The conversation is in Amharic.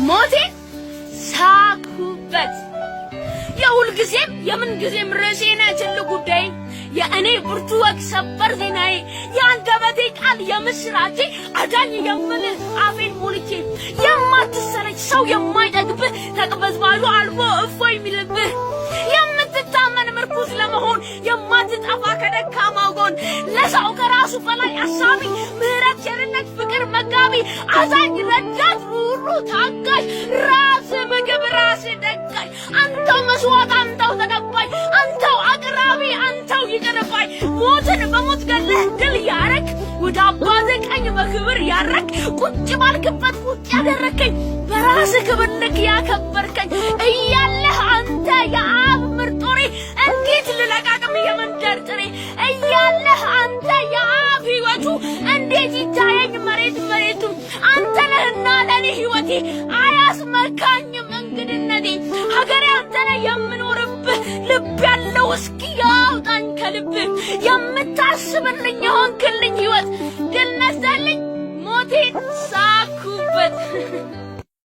ሞቴ ሳኩበት የሁል ጊዜም የምን ጊዜም ርዕሴና ትልቅ ጉዳይ የእኔ ብርቱ ወግ ሰበር ዜናዬ የአንደበቴ ቃል የምስራቼ አዳኝ የምልህ አፌን ሞልቼ የማትሰለች ሰው የማይጠግብህ ተቅበዝባዡ አልፎ እፎይ የሚልብህ የምትታመን ምርኩዝ ለመሆን የማትጠፋ ከደካማው ጎን ለሰው ከራሱ በላይ አሳቢ ምህረት ቸርነት ፍቅር መጋቢ አዛኝ ረዳት ሩሩ ታጋሽ ራስ ምግብ ራስ ደጋሽ አንተው መስዋዕት አንተው ተቀባይ አንተው አቅራቢ አንተው ይቅር ባይ ሞትን በሞት ገለህ ድል ያረክ ወደ አባትህ ቀኝ በክብር ያረክ ቁጭ ባልክበት ቁጭ ያደረከኝ በራስህ ክብር ልክ ያከበርከኝ እያለህ አንተ የአብ ምርጦሬ እንዴት ልለቃቅም የመንደር ጥሬ እያለህ አንተ የአብ ሕይወቱ እንዴት ይታየኝ መሬት መሬቱ አንተ ነህና ለኔ ሕይወቴ አያስመካኝም እንግድነቴ ሀገሬ አንተ ነህ የምኖርብህ ልብ ያለው እስኪ ያውጣኝ ከልብህ የምታስብልኝ የሆንክልኝ ሕይወት ድል